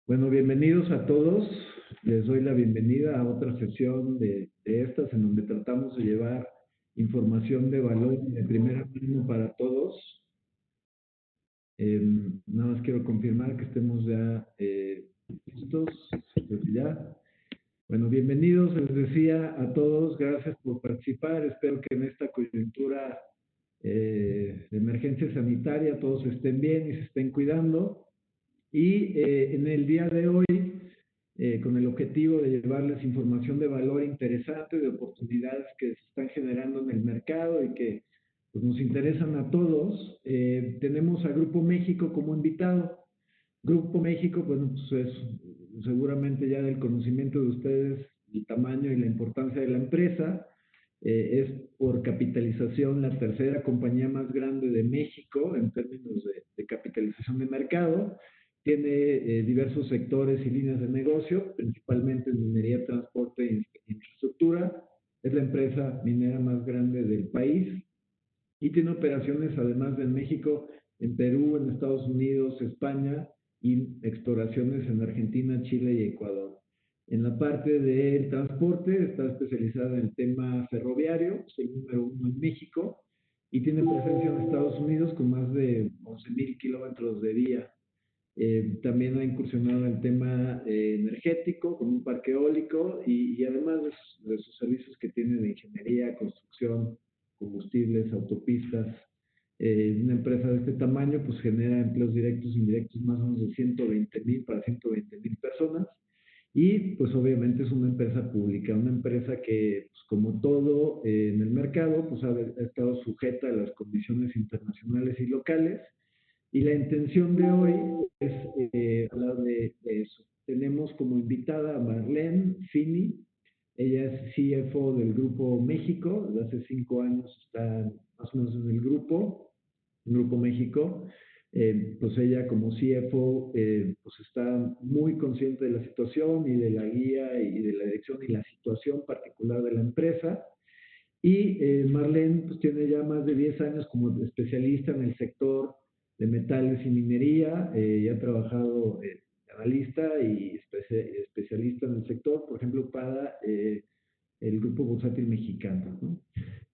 Bueno, bienvenidos a todos. Les doy la bienvenida a otra sesión de estas en donde tratamos de llevar información de valor de primera mano para todos. Nada más quiero confirmar que estemos ya listos. Creo que ya. Bueno, bienvenidos, les decía a todos, gracias por participar. Espero que en esta coyuntura de emergencia sanitaria todos estén bien y se estén cuidando. Y en el día de hoy, con el objetivo de llevarles información de valor interesante, de oportunidades que se están generando en el mercado y que pues, nos interesan a todos, tenemos a Grupo México como invitado. Grupo México, bueno, pues es seguramente ya del conocimiento de ustedes el tamaño y la importancia de la empresa. Es por capitalización la tercera compañía más grande de México en términos de capitalización de mercado. Tiene diversos sectores y líneas de negocio, principalmente en minería, transporte e infraestructura. Es la empresa minera más grande del país y tiene operaciones además de en México, en Perú, en Estados Unidos, España y exploraciones en Argentina, Chile y Ecuador. En la parte del transporte está especializada en el tema ferroviario, es el número 1 en México y tiene presencia en Estados Unidos con más de 11,000 kilómetros de vía. También ha incursionado en el tema energético con un parque eólico y además de sus servicios que tiene de ingeniería, construcción, combustibles, autopistas. Una empresa de este tamaño pues genera empleos directos e indirectos más o menos de 120,000 para 120,000 personas y pues obviamente es una empresa pública, una empresa que pues, como todo en el mercado pues ha estado sujeta a las condiciones internacionales y locales. Y la intención de hoy es hablar de eso. Tenemos como invitada a Marlene Fini. Ella es CFO del Grupo México. Desde hace 5 años está más o menos en el Grupo México. Pues ella como CFO pues está muy consciente de la situación y de la guía y de la dirección y la situación particular de la empresa. Y Marlene pues tiene ya más de 10 años como especialista en el sector de metales y minería, ya ha trabajado analista y especialista en el sector, por ejemplo, para el Grupo Bursátil Mexicano, ¿no?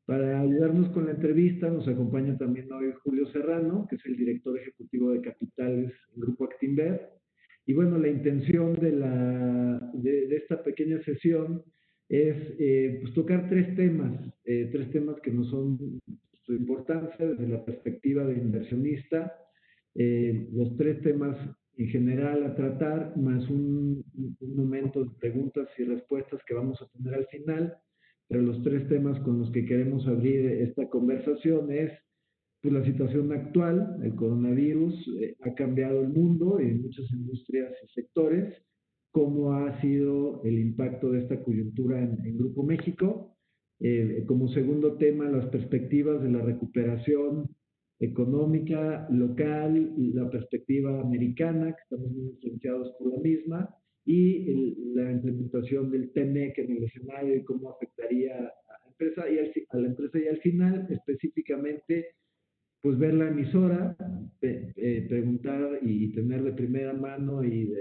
Para ayudarnos con la entrevista nos acompaña también hoy Julio Serrano, que es el director ejecutivo de capitales del Grupo Actinver. Y bueno, la intención de esta pequeña sesión es pues tocar tres temas que nos son de importancia desde la perspectiva de inversionista, los tres temas en general a tratar, más un momento de preguntas y respuestas que vamos a tener al final, pero los tres temas con los que queremos abrir esta conversación es pues, la situación actual, el coronavirus ha cambiado el mundo en muchas industrias y sectores, cómo ha sido el impacto de esta coyuntura en Grupo México. Como segundo tema, las perspectivas de la recuperación económica local, la perspectiva americana, que estamos muy influenciados por la misma, y la implementación del TMEC en el escenario y cómo afectaría a la empresa y al final, específicamente, pues ver la emisora, preguntar y tener de primera mano y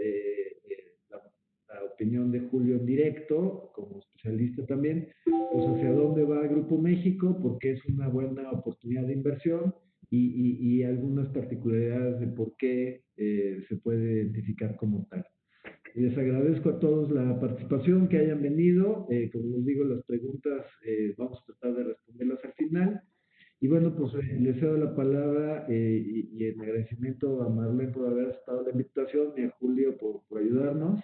la opinión de Julio en directo, como especialista también, pues hacia dónde va Grupo México, porque es una buena oportunidad de inversión y algunas particularidades de por qué se puede identificar como tal. Y les agradezco a todos la participación, que hayan venido. Como les digo, las preguntas vamos a tratar de responderlas al final. Y bueno, pues les cedo la palabra y el agradecimiento a Marlene por haber aceptado la invitación y a Julio por ayudarnos.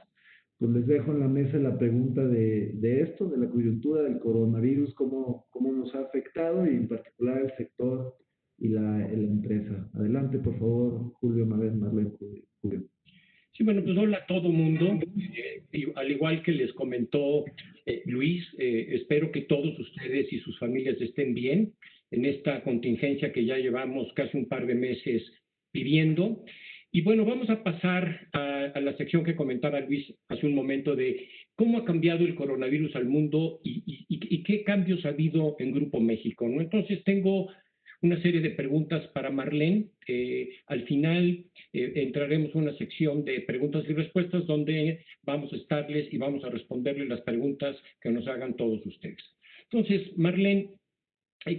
Pues les dejo en la mesa la pregunta de esto, de la coyuntura del coronavirus, cómo nos ha afectado y en particular el sector y la empresa. Adelante, por favor, Julio, Marlene, Julio. Sí, bueno, pues hola a todo mundo. Al igual que les comentó Luis, espero que todos ustedes y sus familias estén bien en esta contingencia que ya llevamos casi un par de meses viviendo. Y bueno, vamos a pasar a la sección que comentaba Luis hace un momento de cómo ha cambiado el coronavirus al mundo y qué cambios ha habido en Grupo México, ¿no? Entonces tengo una serie de preguntas para Marlene. Al final entraremos en una sección de preguntas y respuestas donde vamos a estarles y vamos a responderles las preguntas que nos hagan todos ustedes. Entonces, Marlene,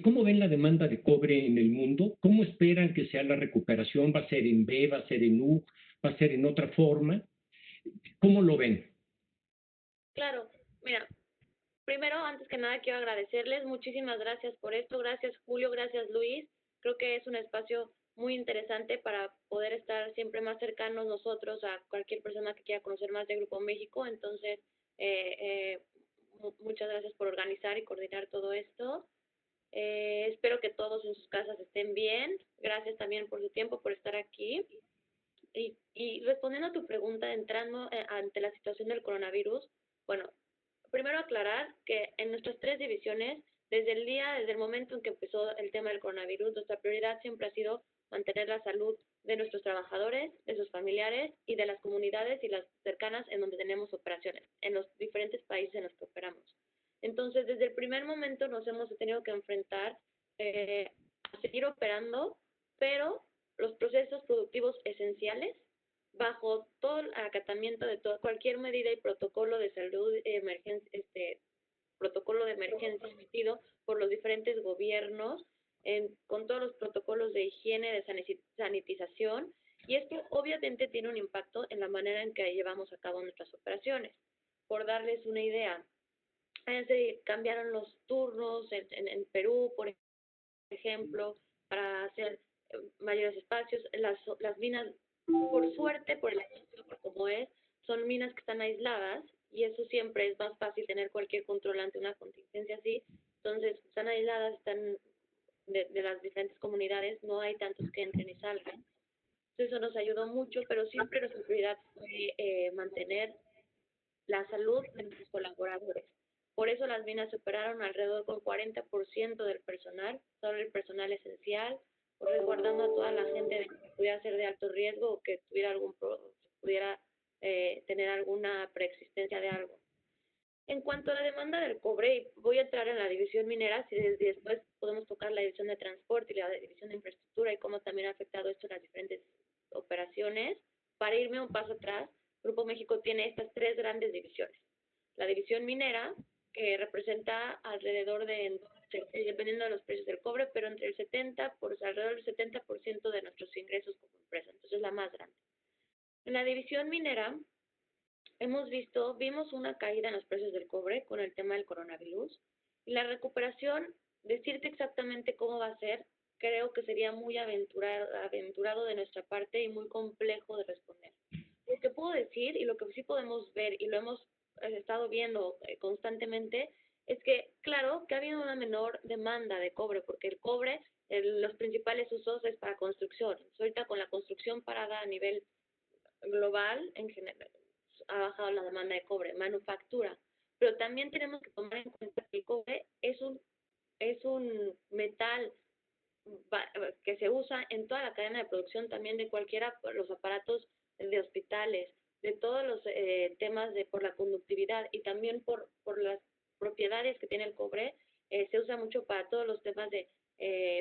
¿cómo ven la demanda de cobre en el mundo? ¿Cómo esperan que sea la recuperación? ¿Va a ser en B, va a ser en U, va a ser en otra forma? ¿Cómo lo ven? Claro, mira, primero, antes que nada, quiero agradecerles. Muchísimas gracias por esto. Gracias, Julio. Gracias, Luis. Creo que es un espacio muy interesante para poder estar siempre más cercanos nosotros a cualquier persona que quiera conocer más de Grupo México. Entonces, muchas gracias por organizar y coordinar todo esto. Espero que todos en sus casas estén bien. Gracias también por su tiempo, por estar aquí. Y respondiendo a tu pregunta, entrando ante la situación del coronavirus, bueno, primero aclarar que en nuestras tres divisiones, desde el momento en que empezó el tema del coronavirus, nuestra prioridad siempre ha sido mantener la salud de nuestros trabajadores, de sus familiares y de las comunidades y las cercanas en donde tenemos operaciones, en los diferentes países en los que operamos. Entonces, desde el primer momento nos hemos tenido que enfrentar a seguir operando, pero los procesos productivos esenciales bajo todo el acatamiento de cualquier medida y protocolo de salud protocolo de emergencia emitido por los diferentes gobiernos, con todos los protocolos de higiene, de sanitización, y esto obviamente tiene un impacto en la manera en que llevamos a cabo nuestras operaciones. Por darles una idea, se cambiaron los turnos en Perú, por ejemplo, para hacer mayores espacios. Las minas, por suerte, por el anuncio, por como es, son minas que están aisladas y eso siempre es más fácil tener cualquier control ante una contingencia así. Entonces, están aisladas, están de las diferentes comunidades, no hay tantos que entren y salgan. Entonces, eso nos ayudó mucho, pero siempre nuestra prioridad fue mantener la salud de nuestros colaboradores. Por eso las minas se operaron alrededor con 40% del personal, solo el personal esencial, resguardando a toda la gente que pudiera ser de alto riesgo o que tuviera pudiera tener alguna preexistencia de algo. En cuanto a la demanda del cobre, voy a entrar en la división minera, si después podemos tocar la división de transporte y la división de infraestructura y cómo también ha afectado esto en las diferentes operaciones. Para irme un paso atrás, Grupo México tiene estas tres grandes divisiones. La división minera, que representa alrededor de, dependiendo de los precios del cobre, pero entre el 70%, alrededor del 70% de nuestros ingresos como empresa. Entonces es la más grande. En la división minera, vimos una caída en los precios del cobre con el tema del coronavirus. Y la recuperación, decirte exactamente cómo va a ser, creo que sería muy aventurado de nuestra parte y muy complejo de responder. Lo que puedo decir y lo que sí podemos ver y lo hemos estado viendo constantemente es que, claro, que ha habido una menor demanda de cobre, porque el cobre, los principales usos es para construcción. Ahorita con la construcción parada a nivel global, en general, ha bajado la demanda de cobre, manufactura. Pero también tenemos que tomar en cuenta que el cobre es un metal que se usa en toda la cadena de producción, también de cualquiera, los aparatos de hospitales, de todos los temas por la conductividad y también por las propiedades que tiene el cobre. Se usa mucho para todos los temas de,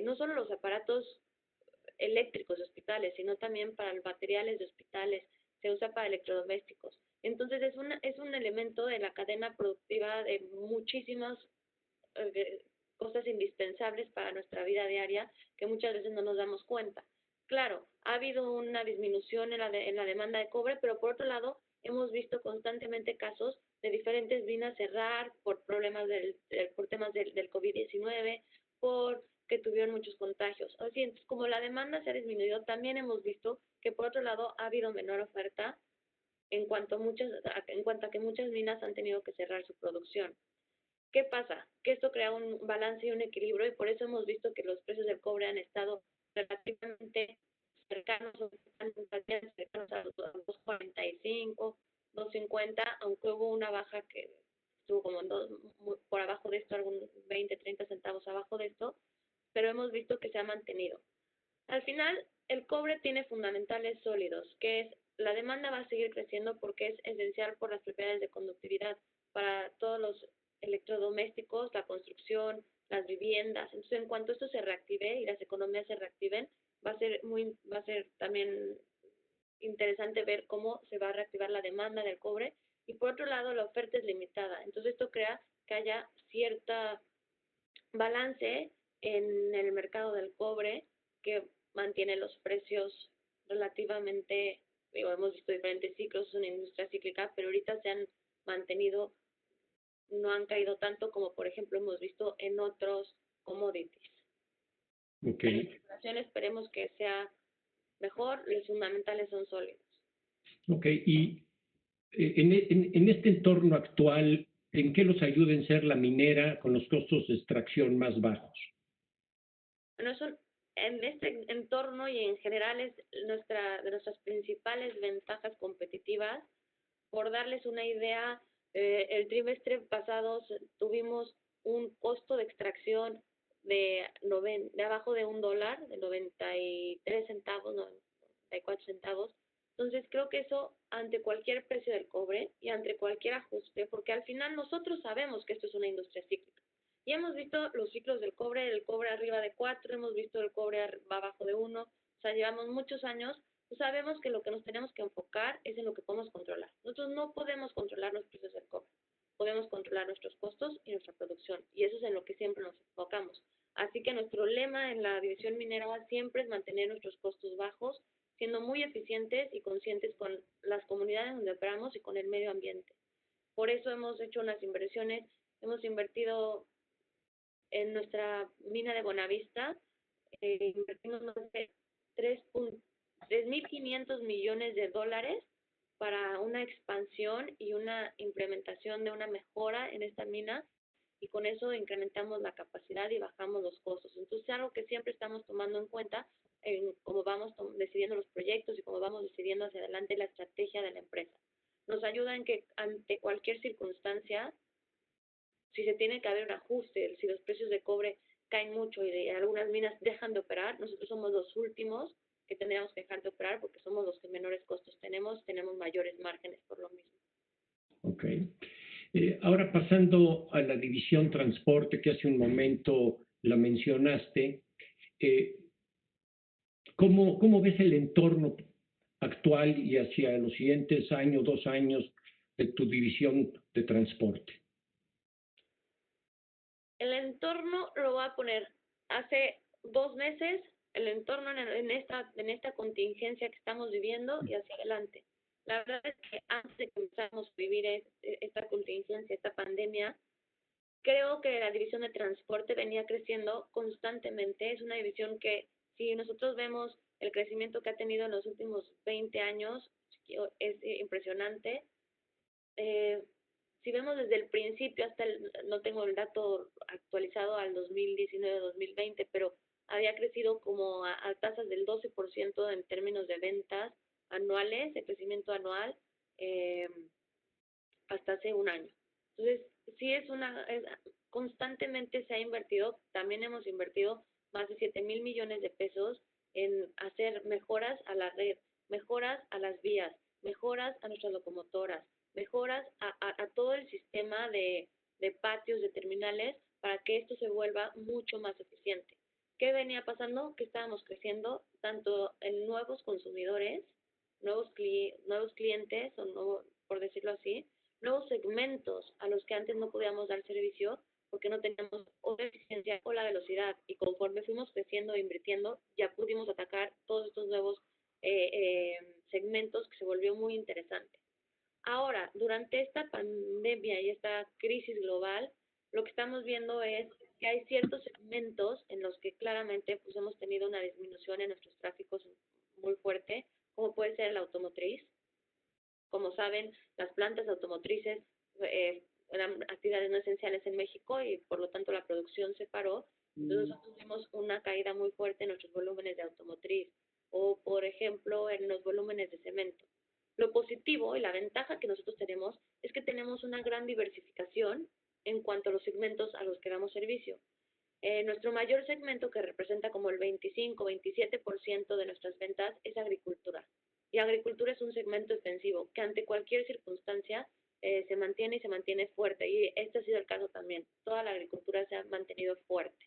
no solo los aparatos eléctricos de hospitales, sino también para los materiales de hospitales, se usa para electrodomésticos. Entonces es un elemento de la cadena productiva de muchísimas cosas indispensables para nuestra vida diaria que muchas veces no nos damos cuenta. Claro, ha habido una disminución en la demanda de cobre, pero por otro lado hemos visto constantemente casos de diferentes minas cerrar por problemas por temas del COVID-19, porque tuvieron muchos contagios. Así, entonces, como la demanda se ha disminuido, también hemos visto que por otro lado ha habido menor oferta en cuanto a que muchas minas han tenido que cerrar su producción. ¿Qué pasa? Que esto crea un balance y un equilibrio y por eso hemos visto que los precios del cobre han estado relativamente cercanos a los 2.45, 2.50, aunque hubo una baja que estuvo como por abajo de esto, algunos 20, 30 centavos abajo de esto, pero hemos visto que se ha mantenido. Al final, el cobre tiene fundamentales sólidos, que es la demanda va a seguir creciendo porque es esencial por las propiedades de conductividad para todos los electrodomésticos, la construcción, las viviendas. Entonces, en cuanto esto se reactive y las economías se reactiven, va a ser también interesante ver cómo se va a reactivar la demanda del cobre y por otro lado la oferta es limitada. Entonces esto crea que haya cierta balance en el mercado del cobre que mantiene los precios relativamente, digo, hemos visto diferentes ciclos, es una industria cíclica, pero ahorita se han mantenido, no han caído tanto como por ejemplo hemos visto en otros commodities. Okay. La situación esperemos que sea mejor, los fundamentales son sólidos. Ok, y en este entorno actual, ¿en qué los ayuda en ser la minera con los costos de extracción más bajos? Bueno, en este entorno y en general es de nuestras principales ventajas competitivas. Por darles una idea, el trimestre pasado tuvimos un costo de extracción de abajo de $1, de 93 centavos, 94 centavos. Entonces creo que eso ante cualquier precio del cobre y ante cualquier ajuste, porque al final nosotros sabemos que esto es una industria cíclica. Y hemos visto los ciclos del cobre, el cobre arriba de 4, hemos visto el cobre abajo de 1, o sea, llevamos muchos años, pues sabemos que lo que nos tenemos que enfocar es en lo que podemos controlar. Nosotros no podemos controlar los precios del cobre, podemos controlar nuestros costos y nuestra producción, y eso es en lo que siempre nos enfocamos. Así que nuestro lema en la división minera siempre es mantener nuestros costos bajos, siendo muy eficientes y conscientes con las comunidades donde operamos y con el medio ambiente. Por eso hemos hecho unas inversiones, hemos invertido en nuestra mina de Buenavista, invertimos más de 3.500 millones de dólares para una expansión y una implementación de una mejora en esta mina y con eso incrementamos la capacidad y bajamos los costos. Entonces, algo que siempre estamos tomando en cuenta en cómo vamos decidiendo los proyectos y cómo vamos decidiendo hacia adelante la estrategia de la empresa. Nos ayuda en que ante cualquier circunstancia, si se tiene que haber un ajuste, si los precios de cobre caen mucho y algunas minas dejan de operar, nosotros somos los últimos que tendríamos que dejar de operar porque somos los que menores costos tenemos mayores márgenes por lo mismo. Ok. Ahora pasando a la división transporte, que hace un momento la mencionaste, ¿cómo ves el entorno actual y hacia los siguientes años, 2 años de tu división de transporte? El entorno lo voy a poner hace 2 meses, el entorno en esta contingencia que estamos viviendo y hacia adelante. La verdad es que antes de que empezáramos a vivir esta contingencia, esta pandemia, creo que la división de transporte venía creciendo constantemente. Es una división que, si nosotros vemos el crecimiento que ha tenido en los últimos 20 años, es impresionante. Si vemos desde el principio hasta no tengo el dato actualizado al 2019-2020, pero había crecido como a tasas del 12% en términos de ventas anuales, de crecimiento anual, hasta hace un año. Entonces, sí constantemente se ha invertido, también hemos invertido más de 7,000 millones de pesos en hacer mejoras a la red, mejoras a las vías, mejoras a nuestras locomotoras, mejoras a todo el sistema de patios, de terminales, para que esto se vuelva mucho más eficiente. ¿Qué venía pasando? Que estábamos creciendo tanto en nuevos consumidores, nuevos clientes, por decirlo así, nuevos segmentos a los que antes no podíamos dar servicio porque no teníamos o la eficiencia o la velocidad. Y conforme fuimos creciendo e invirtiendo, ya pudimos atacar todos estos nuevos segmentos que se volvió muy interesante. Ahora, durante esta pandemia y esta crisis global, lo que estamos viendo es que hay ciertos segmentos en los que claramente pues, hemos tenido una disminución en nuestros tráficos muy fuerte, como puede ser la automotriz. Como saben, las plantas automotrices eran actividades no esenciales en México y por lo tanto la producción se paró. Entonces nosotros tuvimos una caída muy fuerte en nuestros volúmenes de automotriz o, por ejemplo, en los volúmenes de cemento. Lo positivo y la ventaja que nosotros tenemos es que tenemos una gran diversificación en cuanto a los segmentos a los que damos servicio. Nuestro mayor segmento, que representa como el 25-27% de nuestras ventas, es agricultura. Y agricultura es un segmento defensivo que ante cualquier circunstancia se mantiene y se mantiene fuerte. Y este ha sido el caso también. Toda la agricultura se ha mantenido fuerte.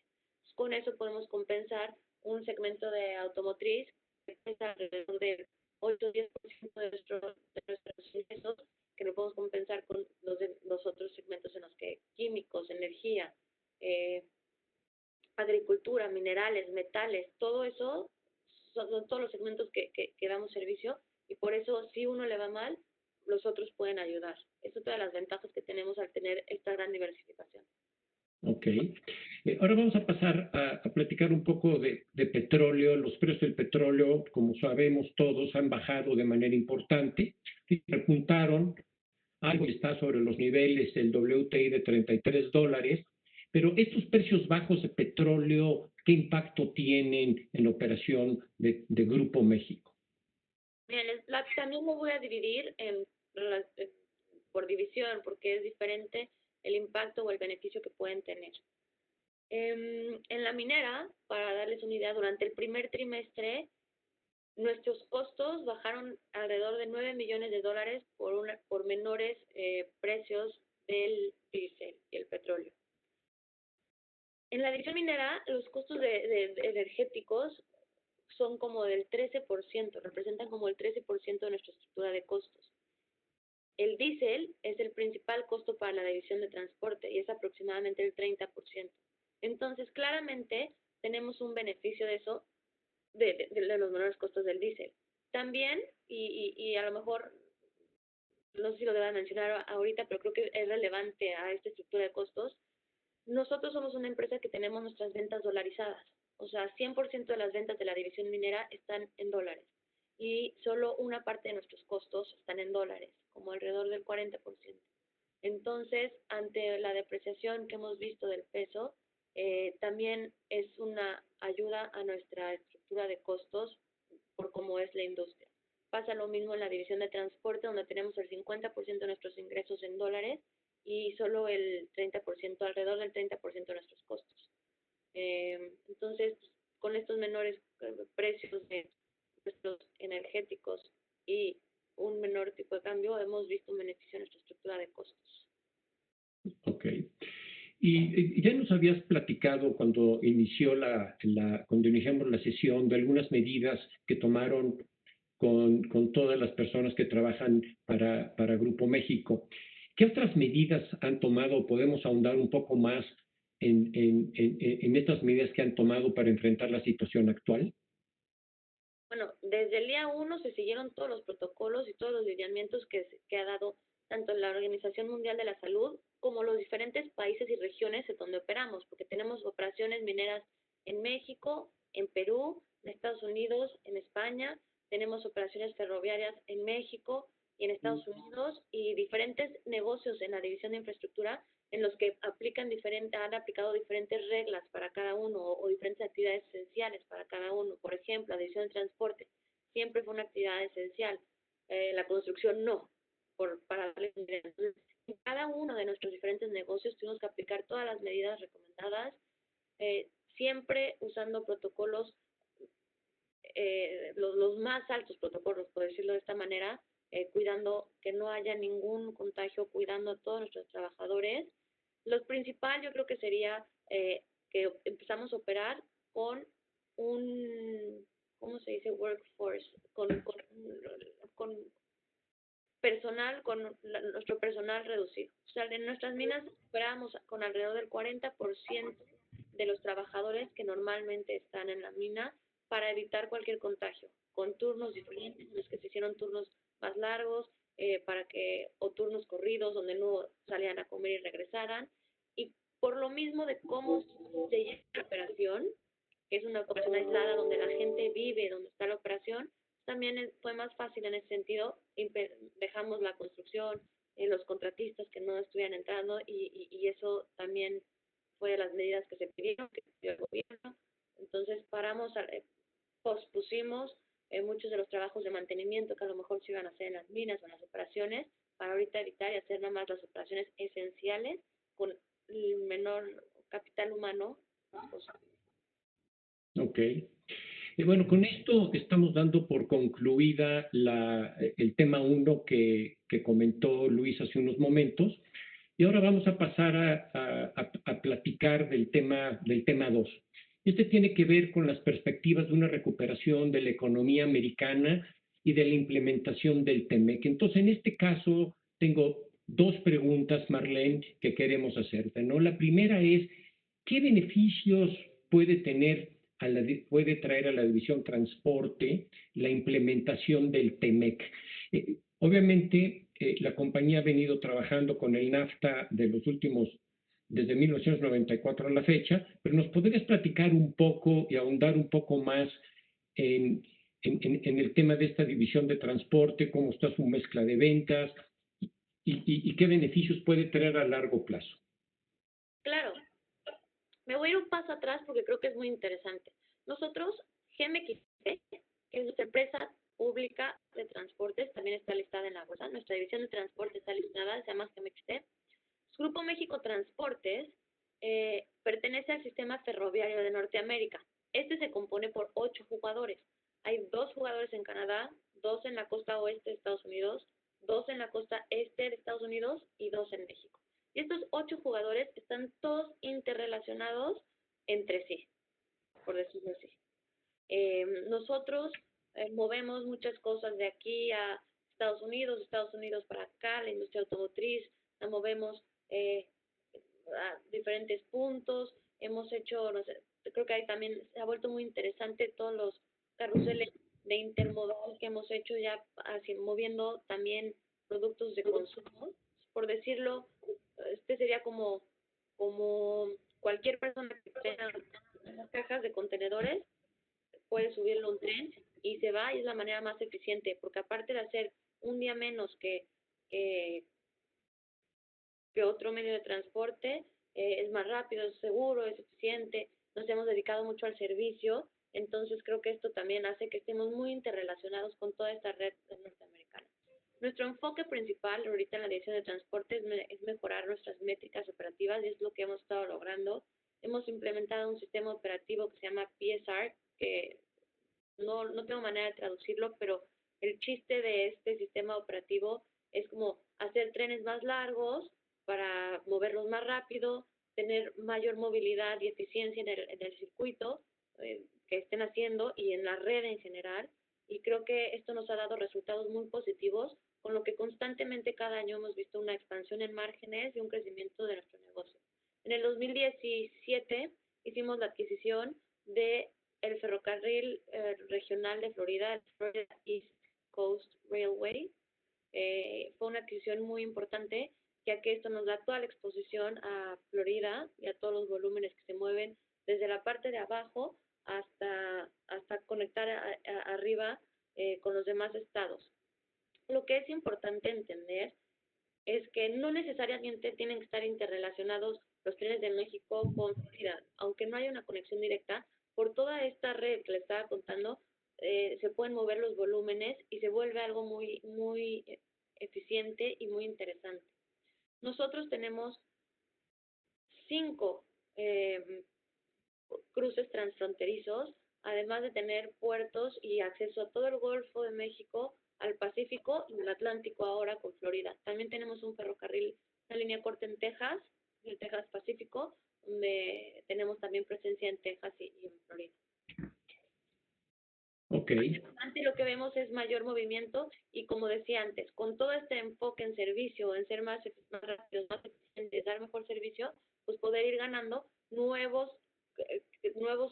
Con eso podemos compensar un segmento de automotriz que es alrededor del 8 o 10% de nuestros ingresos, que lo podemos compensar con los otros segmentos en los que químicos, energía, agricultura, minerales, metales, todo eso son todos los segmentos que damos servicio, y por eso si uno le va mal, los otros pueden ayudar. Eso es todas las ventajas que tenemos al tener esta gran diversificación. Ok. Ahora vamos a pasar a platicar un poco de petróleo. Los precios del petróleo, como sabemos todos, han bajado de manera importante. Repuntaron, algo está sobre los niveles del WTI de $33. Pero estos precios bajos de petróleo, ¿qué impacto tienen en la operación de Grupo México? Bien, también lo voy a dividir por división, porque es diferente el impacto o el beneficio que pueden tener. En la minera, para darles una idea, durante el primer trimestre, nuestros costos bajaron alrededor de $9 millones por menores precios del diésel y el petróleo. En la división minera, los costos de energéticos son como del 13%, representan como el 13% de nuestra estructura de costos. El diésel es el principal costo para la división de transporte y es aproximadamente el 30%. Entonces, claramente, tenemos un beneficio de eso, de los menores costos del diésel. También, y a lo mejor, no sé si lo deban mencionar ahorita, pero creo que es relevante a esta estructura de costos, nosotros somos una empresa que tenemos nuestras ventas dolarizadas. O sea, 100% de las ventas de la división minera están en dólares. Y solo una parte de nuestros costos están en dólares, como alrededor del 40%. Entonces, ante la depreciación que hemos visto del peso, también es una ayuda a nuestra estructura de costos por cómo es la industria. Pasa lo mismo en la división de transporte, donde tenemos el 50% de nuestros ingresos en dólares y solo el 30%, alrededor del 30% de nuestros costos. Entonces, con estos menores precios de nuestros energéticos y un menor tipo de cambio, hemos visto un beneficio en nuestra estructura de costos. Ok. Y ya nos habías platicado cuando cuando iniciamos la sesión de algunas medidas que tomaron con todas las personas que trabajan para Grupo México. ¿Qué otras medidas han tomado? ¿Podemos ahondar un poco más en estas medidas que han tomado para enfrentar la situación actual? Bueno, desde el día 1 se siguieron todos los protocolos y todos los lineamientos que ha dado tanto la Organización Mundial de la Salud como los diferentes países y regiones en donde operamos, porque tenemos operaciones mineras en México, en Perú, en Estados Unidos, en España, tenemos operaciones ferroviarias en México y en Estados Unidos, y diferentes negocios en la división de infraestructura en los que han aplicado diferentes reglas para cada uno o diferentes actividades esenciales para cada uno. Por ejemplo, la división de transporte siempre fue una actividad esencial, la construcción no, para darle un idea. Entonces, en cada uno de nuestros diferentes negocios tuvimos que aplicar todas las medidas recomendadas, siempre usando protocolos, los más altos protocolos, por decirlo de esta manera, cuidando que no haya ningún contagio, cuidando a todos nuestros trabajadores. Lo principal yo creo que sería que empezamos a operar con ¿cómo se dice? Workforce, con personal, nuestro personal reducido. O sea, en nuestras minas operamos con alrededor del 40% de los trabajadores que normalmente están en la mina para evitar cualquier contagio, con turnos diferentes, en los que se hicieron turnos más largos, o turnos corridos, donde no salían a comer y regresaran. Y por lo mismo de cómo se lleva la operación, que es una operación aislada donde la gente vive, donde está la operación, también fue más fácil en ese sentido. Dejamos la construcción, los contratistas que no estuvieran entrando, y eso también fue de las medidas que se pidieron, que pidió el gobierno. Entonces pospusimos muchos de los trabajos de mantenimiento que a lo mejor se iban a hacer en las minas o en las operaciones, para ahorita evitar y hacer nada más las operaciones esenciales con el menor capital humano posible. Ok. Bueno, con esto estamos dando por concluida el tema 1 que comentó Luis hace unos momentos. Y ahora vamos a pasar a platicar del tema 2. Este tiene que ver con las perspectivas de una recuperación de la economía americana y de la implementación del TEMEC. Entonces, en este caso, tengo dos preguntas, Marlene, que queremos hacerte, ¿no? La primera es, ¿qué beneficios puede traer a la División Transporte la implementación del TEMEC? Obviamente, la compañía ha venido trabajando con el NAFTA desde 1994 a la fecha, pero ¿nos podrías platicar un poco y ahondar un poco más en el tema de esta división de transporte, cómo está su mezcla de ventas y qué beneficios puede traer a largo plazo? Claro, me voy a ir un paso atrás porque creo que es muy interesante. Nosotros, GMXT, que es nuestra empresa pública de transportes, también está listada en la bolsa. Nuestra división de transporte está listada, se llama GMXT. Grupo México Transportes pertenece al sistema ferroviario de Norteamérica. Este se compone por 8 jugadores. Hay 2 jugadores en Canadá, 2 en la costa oeste de Estados Unidos, 2 en la costa este de Estados Unidos y 2 en México. Y estos 8 jugadores están todos interrelacionados entre sí, por decirlo así. Nosotros movemos muchas cosas de aquí a Estados Unidos para acá, la industria automotriz, la movemos a diferentes puntos. Hemos hecho, no sé, creo que ahí también se ha vuelto muy interesante todos los carruseles de intermodal que hemos hecho ya así, moviendo también productos de consumo. Por decirlo, este sería como cualquier persona que tenga cajas de contenedores, puede subirlo a un tren y se va, y es la manera más eficiente, porque aparte de hacer un día menos que otro medio de transporte, es más rápido, es seguro, es eficiente, nos hemos dedicado mucho al servicio, entonces creo que esto también hace que estemos muy interrelacionados con toda esta red norteamericana. Nuestro enfoque principal ahorita en la dirección de transporte es mejorar nuestras métricas operativas, y es lo que hemos estado logrando. Hemos implementado un sistema operativo que se llama PSR, que no tengo manera de traducirlo, pero el chiste de este sistema operativo es como hacer trenes más largos para moverlos más rápido, tener mayor movilidad y eficiencia en el circuito que estén haciendo y en la red en general. Y creo que esto nos ha dado resultados muy positivos, con lo que constantemente cada año hemos visto una expansión en márgenes y un crecimiento de nuestro negocio. En el 2017 hicimos la adquisición de el ferrocarril regional de Florida, el Florida East Coast Railway. Fue una adquisición muy importante, ya que esto nos da toda la exposición a Florida y a todos los volúmenes que se mueven desde la parte de abajo hasta conectar arriba con los demás estados. Lo que es importante entender es que no necesariamente tienen que estar interrelacionados los trenes de México con Florida, aunque no haya una conexión directa. Por toda esta red que le estaba contando, se pueden mover los volúmenes y se vuelve algo muy eficiente y muy interesante. Nosotros tenemos 5 cruces transfronterizos, además de tener puertos y acceso a todo el Golfo de México, al Pacífico y al Atlántico ahora con Florida. También tenemos un ferrocarril, una línea corta en Texas, el Texas Pacífico, donde tenemos también presencia en Texas y en Florida. Okay. Antes lo que vemos es mayor movimiento y, como decía antes, con todo este enfoque en servicio, en ser más rápidos, más eficientes, dar mejor servicio, pues poder ir ganando nuevos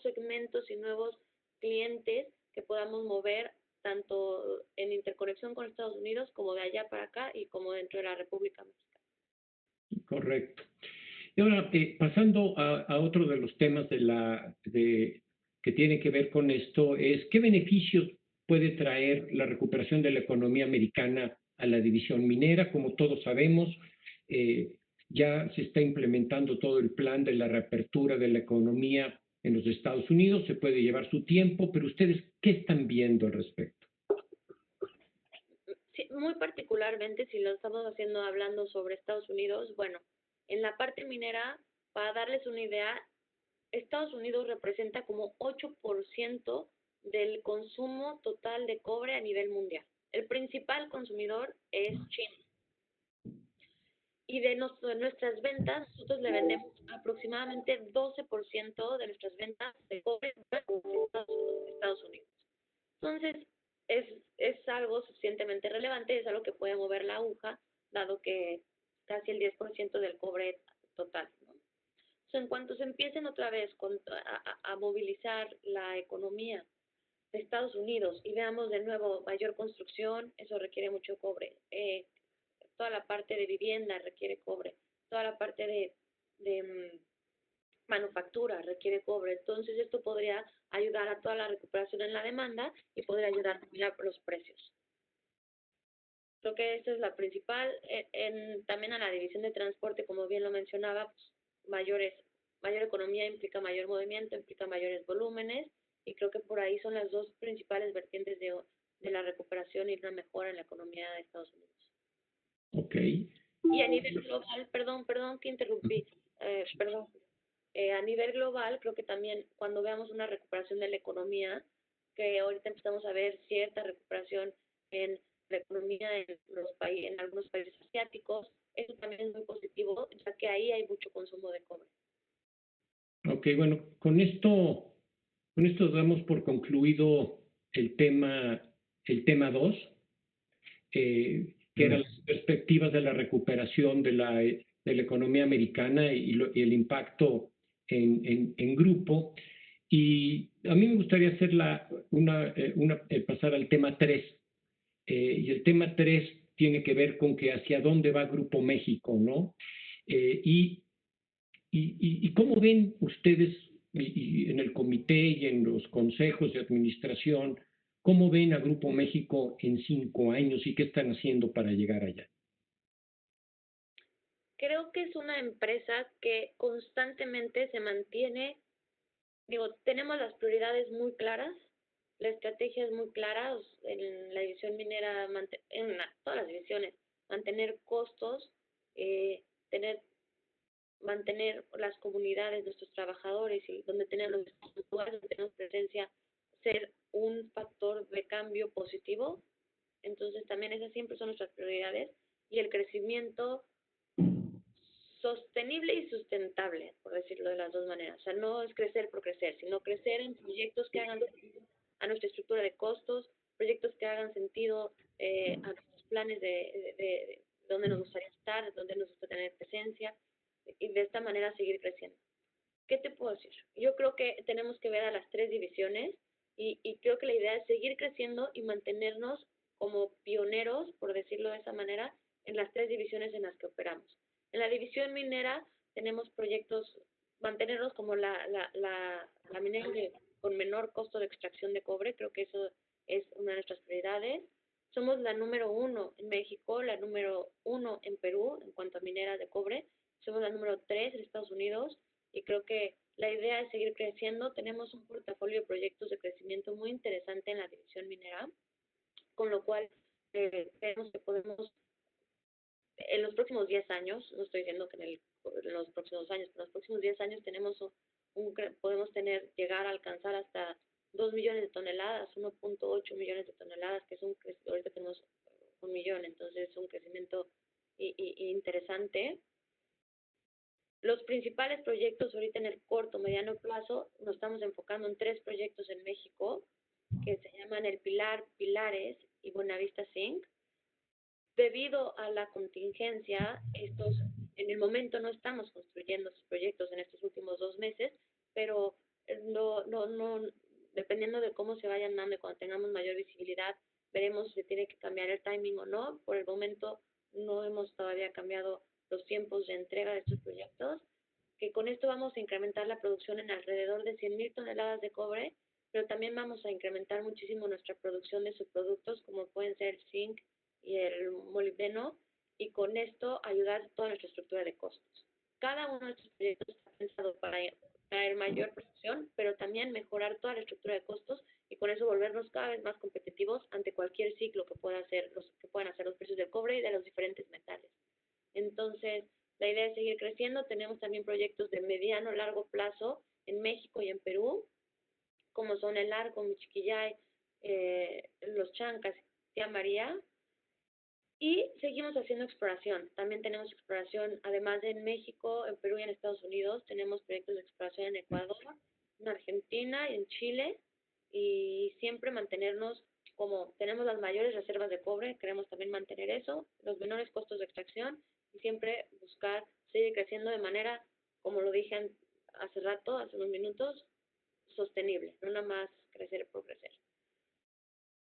segmentos y nuevos clientes que podamos mover tanto en interconexión con Estados Unidos como de allá para acá y como dentro de la República Mexicana. Correcto. Y ahora, pasando a otro de los temas que tiene que ver con esto, es ¿qué beneficios puede traer la recuperación de la economía americana a la división minera? Como todos sabemos, ya se está implementando todo el plan de la reapertura de la economía en los Estados Unidos, se puede llevar su tiempo, pero ustedes, ¿qué están viendo al respecto? Sí, muy particularmente, si lo estamos hablando sobre Estados Unidos, bueno, en la parte minera, para darles una idea, Estados Unidos representa como 8% del consumo total de cobre a nivel mundial. El principal consumidor es China. Y de nuestras ventas, nosotros le vendemos aproximadamente 12% de nuestras ventas de cobre a Estados Unidos. Entonces, es algo suficientemente relevante, es algo que puede mover la aguja, dado que casi el 10% del cobre total, ¿no? En cuanto se empiecen otra vez a movilizar la economía de Estados Unidos y veamos de nuevo mayor construcción, eso requiere mucho cobre. Toda la parte de vivienda requiere cobre. Toda la parte de manufactura requiere cobre. Entonces, esto podría ayudar a toda la recuperación en la demanda y podría ayudar también a los precios. Creo que esta es la principal. También a la división de transporte, como bien lo mencionaba, pues, mayor economía implica mayor movimiento, implica mayores volúmenes, y creo que por ahí son las dos principales vertientes de la recuperación y una mejora en la economía de Estados Unidos. Ok. Y a nivel global, perdón que interrumpí, a nivel global, creo que también cuando veamos una recuperación de la economía, que ahorita empezamos a ver cierta recuperación en la economía en algunos países asiáticos, eso también es muy positivo, ya que ahí hay mucho consumo de cobre. Ok, bueno, con esto damos por concluido el tema 2, que eran las perspectivas de la recuperación de la economía americana y el impacto en grupo. Y a mí me gustaría hacer pasar al tema 3. Y el tema 3 tiene que ver con que hacia dónde va Grupo México, ¿no? Y cómo ven ustedes y en el comité y en los consejos de administración, cómo ven a Grupo México en 5 años y qué están haciendo para llegar allá. Creo que es una empresa que constantemente se mantiene, tenemos las prioridades muy claras, la estrategia es muy clara, en la división minera, todas las divisiones, mantener costos, mantener las comunidades, nuestros trabajadores y donde tenemos lugares donde tenemos presencia, ser un factor de cambio positivo. Entonces también esas siempre son nuestras prioridades, y el crecimiento sostenible y sustentable, por decirlo de las dos maneras. O sea, no es crecer por crecer, sino crecer en proyectos que hagan sentido a nuestra estructura de costos, proyectos que hagan sentido a nuestros planes de dónde nos gustaría estar, dónde nos gusta tener presencia, y de esta manera seguir creciendo. ¿Qué te puedo decir? Yo creo que tenemos que ver a las 3 divisiones y creo que la idea es seguir creciendo y mantenernos como pioneros, por decirlo de esa manera, en las 3 divisiones en las que operamos. En la división minera tenemos proyectos, mantenernos como la minera con menor costo de extracción de cobre, creo que eso es una de nuestras prioridades. Somos la número 1 en México, la número 1 en Perú en cuanto a minera de cobre, somos la número 3 en Estados Unidos, y creo que la idea es seguir creciendo. Tenemos un portafolio de proyectos de crecimiento muy interesante en la división minera, con lo cual creemos que podemos, en los próximos 10 años, no estoy diciendo que en los próximos 2 años, pero en los próximos 10 años podemos llegar a alcanzar hasta 2 millones de toneladas, 1.8 millones de toneladas, que es ahorita tenemos 1 millón, entonces es un crecimiento interesante. Los principales proyectos ahorita en el corto, mediano plazo, nos estamos enfocando en 3 proyectos en México que se llaman El Pilar, Pilares y Buenavista Zinc. Debido a la contingencia, en el momento no estamos construyendo estos proyectos en estos últimos 2 meses, pero no, dependiendo de cómo se vayan dando y cuando tengamos mayor visibilidad, veremos si se tiene que cambiar el timing o no. Por el momento no hemos todavía cambiado los tiempos de entrega de estos proyectos, que con esto vamos a incrementar la producción en alrededor de 100,000 toneladas de cobre, pero también vamos a incrementar muchísimo nuestra producción de subproductos, como pueden ser el zinc y el molibdeno, y con esto ayudar a toda nuestra estructura de costos. Cada uno de estos proyectos está pensado para traer mayor producción, pero también mejorar toda la estructura de costos, y con eso volvernos cada vez más competitivos ante cualquier ciclo que puedan hacer los precios del cobre y de los diferentes metales. Entonces, la idea es seguir creciendo. Tenemos también proyectos de mediano a largo plazo en México y en Perú, como son el Arco, Michiquillay, Los Chancas, Tía María, y seguimos haciendo exploración. También tenemos exploración, además de en México, en Perú y en Estados Unidos, tenemos proyectos de exploración en Ecuador, en Argentina y en Chile, y siempre mantenernos, como tenemos las mayores reservas de cobre, queremos también mantener eso, los menores costos de extracción, y siempre buscar seguir creciendo de manera, como lo dije hace rato, hace unos minutos, sostenible, no nada más crecer por crecer.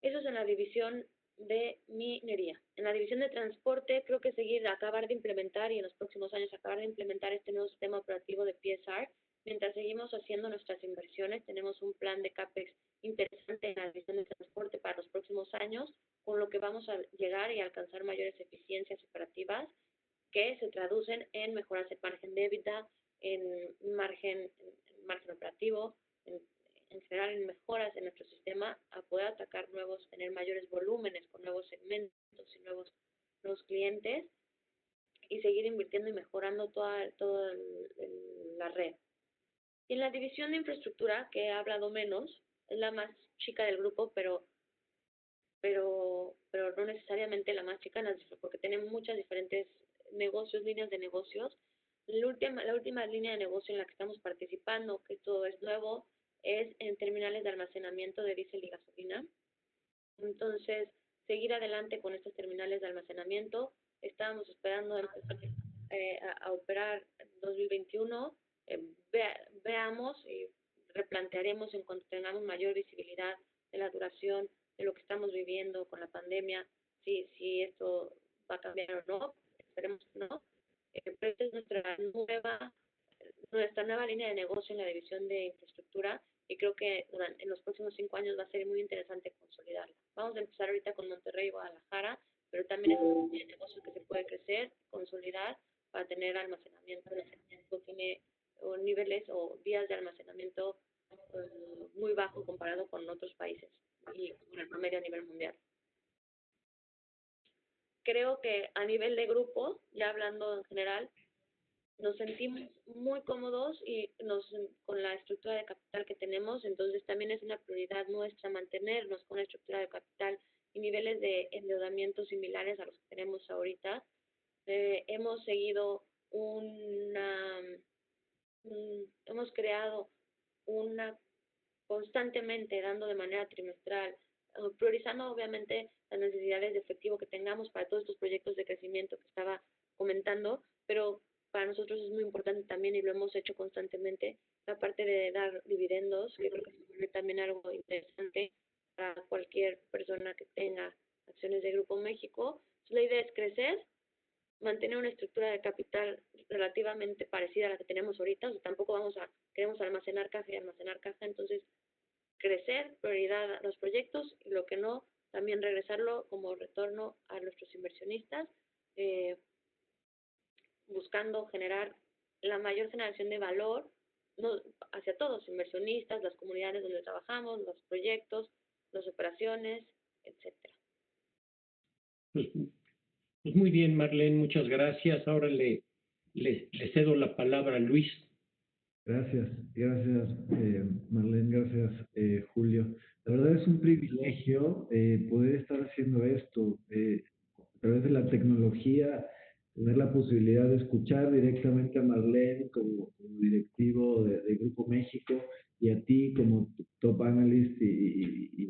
Eso es en la división de minería. En la división de transporte, creo que acabar de implementar y en los próximos años acabar de implementar este nuevo sistema operativo de PSR. Mientras seguimos haciendo nuestras inversiones, tenemos un plan de CAPEX interesante en la división de transporte para los próximos años, con lo que vamos a llegar y alcanzar mayores eficiencias operativas que se traducen en mejoras el margen de EBITDA, en margen operativo, en general en mejoras en nuestro sistema a poder atacar tener mayores volúmenes con nuevos segmentos y nuevos clientes y seguir invirtiendo y mejorando toda la red. Y en la división de infraestructura, que he hablado menos, es la más chica del grupo, pero no necesariamente la más chica, porque tenemos muchas diferentes líneas de negocios. La última línea de negocio en la que estamos participando, que todo es nuevo, es en terminales de almacenamiento de diésel y gasolina. Entonces, seguir adelante con estos terminales de almacenamiento. Estábamos esperando empezar a operar en 2021. Veamos y replantearemos en cuanto tengamos mayor visibilidad de la duración de lo que estamos viviendo con la pandemia, si esto va a cambiar o no. Esperemos que no. Pero esta es nuestra nueva línea de negocio en la división de infraestructura y creo que en los próximos 5 años va a ser muy interesante consolidarla. Vamos a empezar ahorita con Monterrey y Guadalajara, pero también es un negocio que se puede crecer, consolidar para tener almacenamiento. Tiene niveles o vías de almacenamiento muy bajo comparado con otros países y con el promedio a nivel mundial. Creo que a nivel de grupo, ya hablando en general, nos sentimos muy cómodos con la estructura de capital que tenemos, entonces también es una prioridad nuestra mantenernos con la estructura de capital y niveles de endeudamiento similares a los que tenemos ahorita. Hemos seguido hemos creado constantemente, dando de manera trimestral, priorizando obviamente las necesidades de efectivo que tengamos para todos estos proyectos de crecimiento que estaba comentando, pero para nosotros es muy importante también, y lo hemos hecho constantemente, la parte de dar dividendos, que creo que se vuelve también algo interesante para cualquier persona que tenga acciones de Grupo México. Entonces, la idea es crecer, mantener una estructura de capital relativamente parecida a la que tenemos ahorita, o sea, tampoco queremos almacenar caja, entonces crecer, prioridad a los proyectos, y lo que no, también regresarlo como retorno a nuestros inversionistas, buscando generar la mayor generación de valor hacia todos, inversionistas, las comunidades donde trabajamos, los proyectos, las operaciones, etcétera. Pues muy bien, Marlene, muchas gracias. Ahora le cedo la palabra a Luis. Gracias, Marlene, gracias, Julio. La verdad es un privilegio poder estar haciendo esto. A través de la tecnología, tener la posibilidad de escuchar directamente a Marlene como directivo de Grupo México y a ti como top analyst y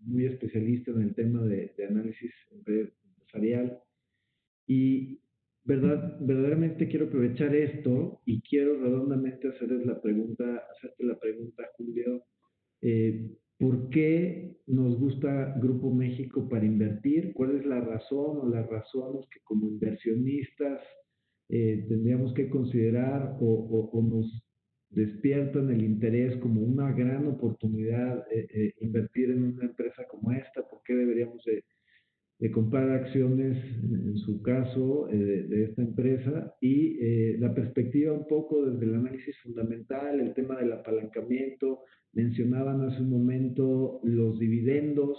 muy especialista en el tema de análisis empresarial. Y verdaderamente quiero aprovechar esto y quiero redondamente hacerte la pregunta, Julio, ¿por qué nos gusta Grupo México para invertir? ¿Cuál es la razón o las razones que como inversionistas tendríamos que considerar o nos despiertan el interés como una gran oportunidad invertir en una empresa como esta? ¿Por qué deberíamos de comprar acciones, en su caso, de esta empresa? Y la perspectiva un poco desde el análisis fundamental, el tema del apalancamiento. Mencionaban hace un momento los dividendos,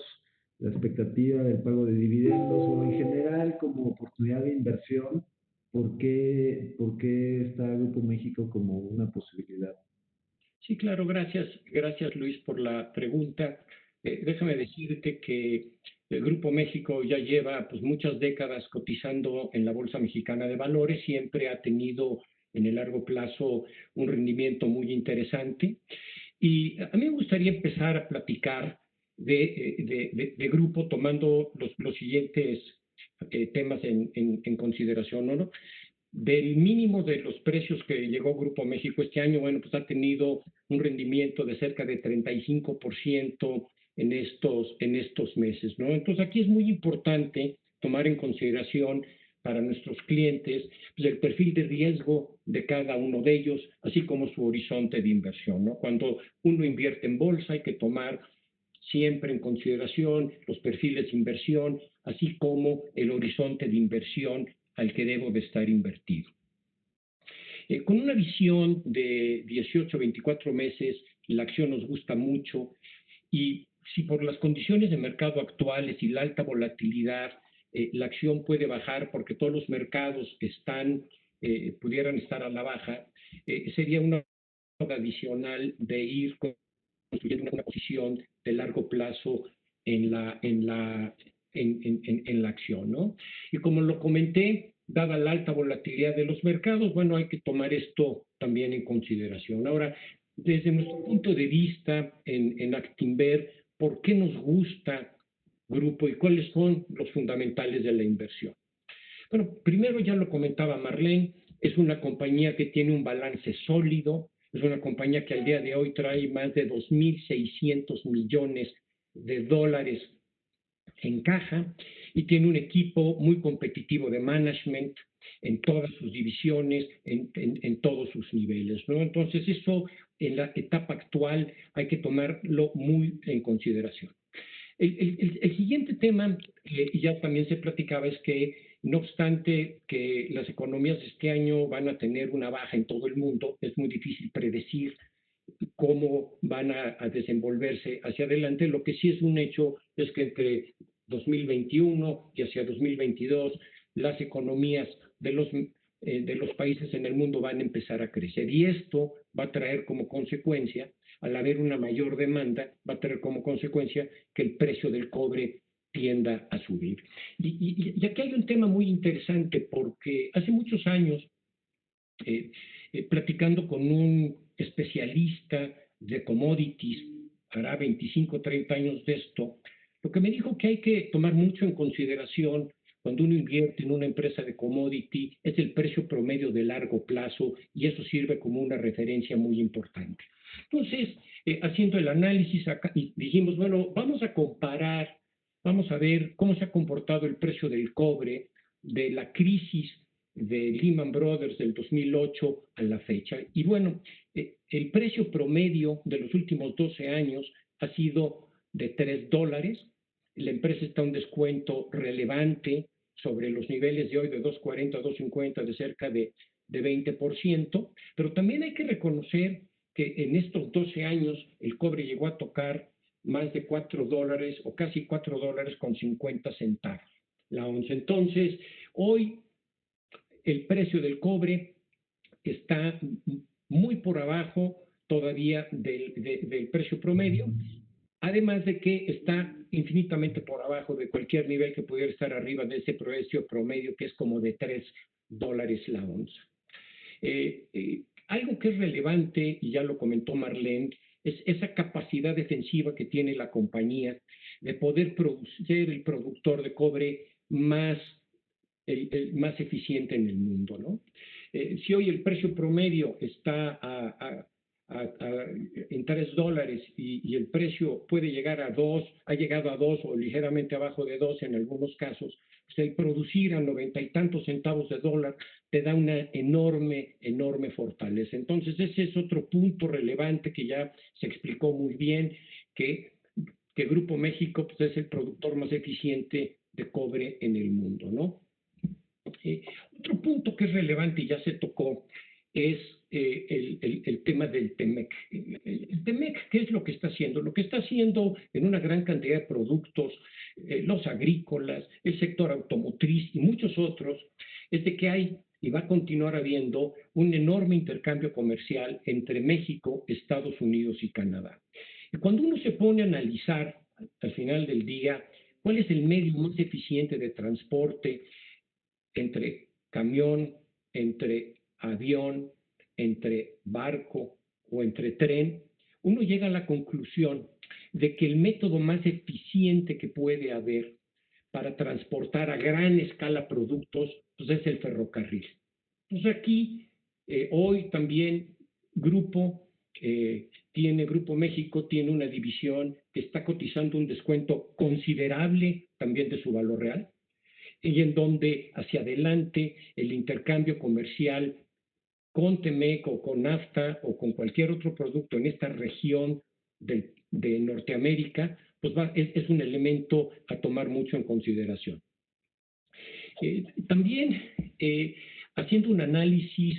la expectativa del pago de dividendos, o en general como oportunidad de inversión. ¿Por qué está Grupo México como una posibilidad? Sí, claro, gracias Luis por la pregunta. Déjame decirte que el Grupo México ya lleva pues muchas décadas cotizando en la Bolsa Mexicana de Valores, siempre ha tenido en el largo plazo un rendimiento muy interesante. Y a mí me gustaría empezar a platicar de grupo tomando los siguientes temas en consideración, ¿no? Del mínimo de los precios que llegó Grupo México este año, bueno, pues ha tenido un rendimiento de cerca de 35% en estos meses, ¿no? Entonces aquí es muy importante tomar en consideración para nuestros clientes pues, el perfil de riesgo de cada uno de ellos, así como su horizonte de inversión, ¿no? Cuando uno invierte en bolsa hay que tomar siempre en consideración los perfiles de inversión, así como el horizonte de inversión al que debo de estar invertido. Con una visión de 18 a 24 meses, la acción nos gusta mucho y si por las condiciones de mercado actuales y la alta volatilidad, la acción puede bajar porque todos los mercados pudieran estar a la baja, sería una adicional de ir construyendo una posición de largo plazo en la acción, ¿no? Y como lo comenté, dada la alta volatilidad de los mercados, bueno, hay que tomar esto también en consideración. Ahora, desde nuestro punto de vista en Actinver, ¿por qué nos gusta Grupo y cuáles son los fundamentales de la inversión? Bueno, primero ya lo comentaba Marlene, es una compañía que tiene un balance sólido, es una compañía que al día de hoy trae más de 2.600 millones de dólares en caja y tiene un equipo muy competitivo de management en todas sus divisiones, en todos sus niveles, ¿no? Entonces eso en la etapa actual hay que tomarlo muy en consideración. El siguiente tema, y ya también se platicaba, es que no obstante que las economías de este año van a tener una baja en todo el mundo, es muy difícil predecir cómo van a desenvolverse hacia adelante. Lo que sí es un hecho es que entre 2021 y hacia 2022 las economías de los países en el mundo van a empezar a crecer y esto va a traer como consecuencia, al haber una mayor demanda, va a traer como consecuencia que el precio del cobre tienda a subir. Y aquí hay un tema muy interesante porque hace muchos años, platicando con un especialista de commodities, hará 25, 30 años de esto, lo que me dijo que hay que tomar mucho en consideración cuando uno invierte en una empresa de commodity es el precio promedio de largo plazo y eso sirve como una referencia muy importante. Entonces, haciendo el análisis acá, y dijimos, bueno, vamos a comparar, vamos a ver cómo se ha comportado el precio del cobre de la crisis de Lehman Brothers del 2008 a la fecha. Y bueno, el precio promedio de los últimos 12 años ha sido de $3. La empresa está a un descuento relevante sobre los niveles de hoy de 2.40 a 2.50 de cerca de 20%, pero también hay que reconocer que en estos 12 años el cobre llegó a tocar más de $4 o casi $4.50 la onza. Entonces, hoy el precio del cobre está muy por abajo todavía del precio promedio, además de que está infinitamente por abajo de cualquier nivel que pudiera estar arriba de ese precio promedio que es como de $3 la onza. Algo que es relevante, y ya lo comentó Marlene, es esa capacidad defensiva que tiene la compañía de poder ser el productor de cobre más eficiente en el mundo, ¿no? Si hoy el precio promedio está en $3 y el precio puede llegar a 2, ha llegado a 2 o ligeramente abajo de 2 en algunos casos, pues el producir a 90 y tantos centavos de dólar te da una enorme fortaleza. Entonces ese es otro punto relevante que ya se explicó muy bien, que Grupo México pues, es el productor más eficiente de cobre en el mundo, ¿no? Otro punto que es relevante y ya se tocó es el tema del TEMEC. El TEMEC, ¿qué es lo que está haciendo? Lo que está haciendo en una gran cantidad de productos, los agrícolas, el sector automotriz y muchos otros, es de que hay y va a continuar habiendo un enorme intercambio comercial entre México, Estados Unidos y Canadá. Y cuando uno se pone a analizar al final del día cuál es el medio más eficiente de transporte entre camión, entre avión, entre barco o entre tren, uno llega a la conclusión de que el método más eficiente que puede haber para transportar a gran escala productos, pues es el ferrocarril. Entonces aquí, hoy también Grupo México tiene una división que está cotizando un descuento considerable también de su valor real, y en donde hacia adelante el intercambio comercial con Temec o con NAFTA o con cualquier otro producto en esta región de Norteamérica, pues es un elemento a tomar mucho en consideración. También haciendo un análisis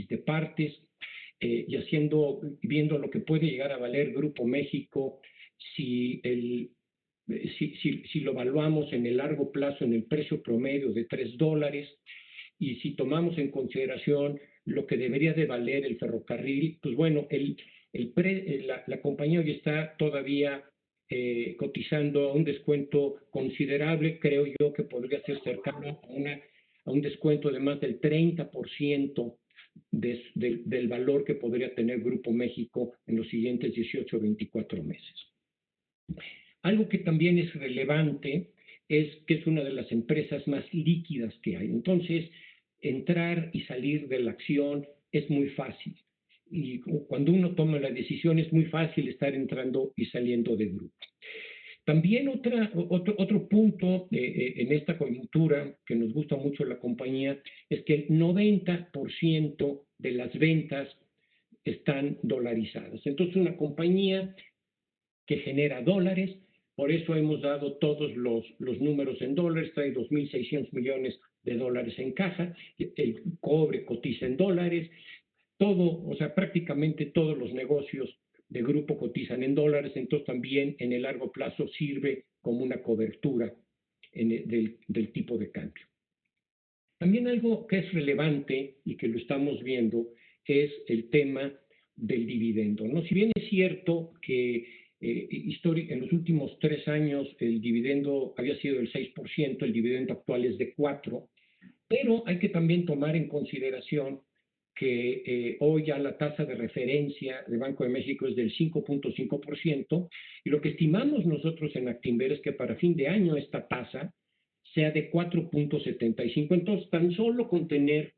de partes y viendo lo que puede llegar a valer Grupo México si lo evaluamos en el largo plazo en el precio promedio de $3, y si tomamos en consideración lo que debería de valer el ferrocarril, pues bueno, la compañía hoy está todavía cotizando a un descuento considerable. Creo yo que podría ser cercano a un descuento de más del 30% del valor que podría tener Grupo México en los siguientes 18 o 24 meses. Algo que también es relevante es que es una de las empresas más líquidas que hay. Entonces, entrar y salir de la acción es muy fácil. Y cuando uno toma la decisión es muy fácil estar entrando y saliendo de grupo. También otro punto en esta coyuntura que nos gusta mucho la compañía es que el 90% de las ventas están dolarizadas. Entonces, una compañía que genera dólares, por eso hemos dado todos los números en dólares, trae 2.600 millones de dólares en caja, el cobre cotiza en dólares, todo, o sea, prácticamente todos los negocios de grupo cotizan en dólares, entonces también en el largo plazo sirve como una cobertura del tipo de cambio. También algo que es relevante y que lo estamos viendo es el tema del dividendo, ¿no? Si bien es cierto que en los últimos 3 años el dividendo había sido del 6%, el dividendo actual es de 4%, pero hay que también tomar en consideración que hoy ya la tasa de referencia del Banco de México es del 5.5%, y lo que estimamos nosotros en Actinver es que para fin de año esta tasa sea de 4.75. Entonces, tan solo con tener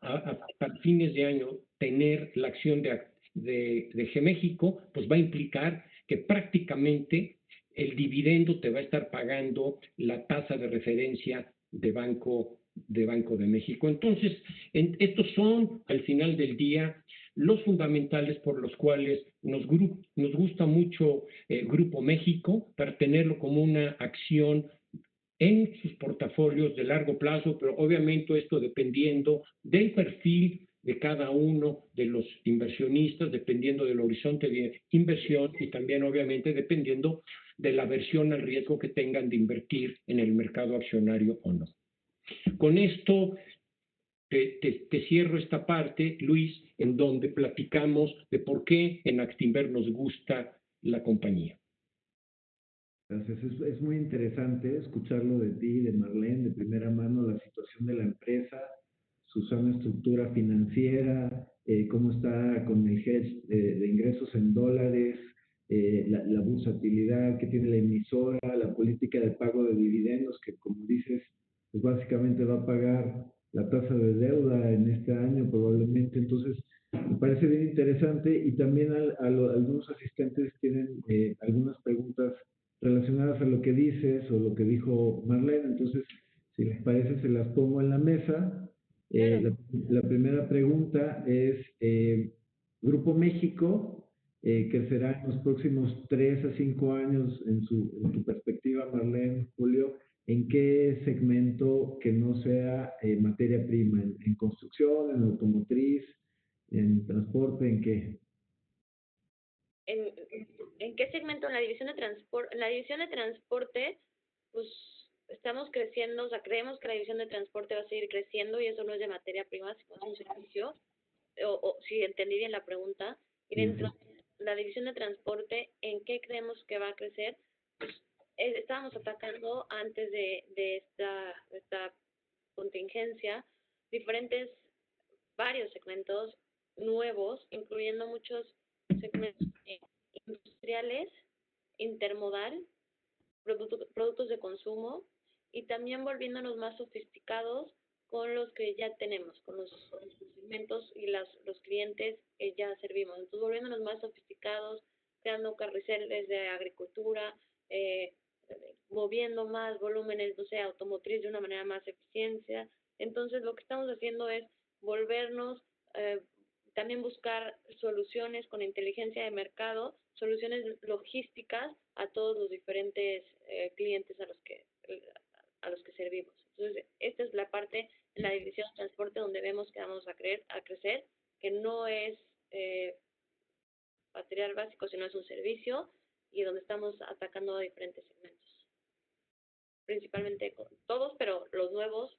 para fines de año, tener la acción de G México, pues va a implicar que prácticamente el dividendo te va a estar pagando la tasa de referencia de Banco de México. Entonces, estos son, al final del día, los fundamentales por los cuales nos gusta mucho Grupo México, para tenerlo como una acción en sus portafolios de largo plazo, pero obviamente esto dependiendo del perfil de cada uno de los inversionistas, dependiendo del horizonte de inversión y también obviamente dependiendo de la aversión al riesgo que tengan de invertir en el mercado accionario o no. Con esto te cierro esta parte, Luis, en donde platicamos de por qué en Actinver nos gusta la compañía. Gracias. Es muy interesante escucharlo de ti, de Marlene, de primera mano, la situación de la empresa, su sana estructura financiera, cómo está con el hedge de ingresos en dólares, la bursatilidad que tiene la emisora, la política de pago de dividendos, que como dices, pues básicamente va a pagar la tasa de deuda en este año probablemente. Entonces, me parece bien interesante, y también algunos asistentes tienen algunas preguntas relacionadas a lo que dices o lo que dijo Marlene. Entonces, si les parece, se las pongo en la mesa. La primera pregunta es, Grupo México, que será en los próximos 3 a 5 años, en tu perspectiva, Marlene, Julio, ¿en qué segmento que no sea materia prima? ¿En construcción, en automotriz, en transporte, en qué? ¿En qué segmento? En la división de transporte, pues estamos creciendo, o sea, creemos que la división de transporte va a seguir creciendo y eso no es de materia prima, sino es un servicio, o si entendí bien la pregunta, y dentro de la división de transporte, ¿en qué creemos que va a crecer? Pues, estábamos atacando antes de esta contingencia varios segmentos nuevos, incluyendo muchos segmentos industriales, intermodal, productos de consumo y también volviéndonos más sofisticados con los que ya tenemos, con los segmentos y los clientes que ya servimos. Entonces, volviéndonos más sofisticados, creando carruseles de agricultura, moviendo más volúmenes, no sé, automotriz de una manera más eficiencia. Entonces, lo que estamos haciendo es volvernos, también buscar soluciones con inteligencia de mercado, soluciones logísticas a todos los diferentes clientes a los que servimos. Entonces, esta es la parte en la división de transporte donde vemos que vamos a crecer, que no es material básico, sino es un servicio y donde estamos atacando a diferentes segmentos. Principalmente con todos, pero los nuevos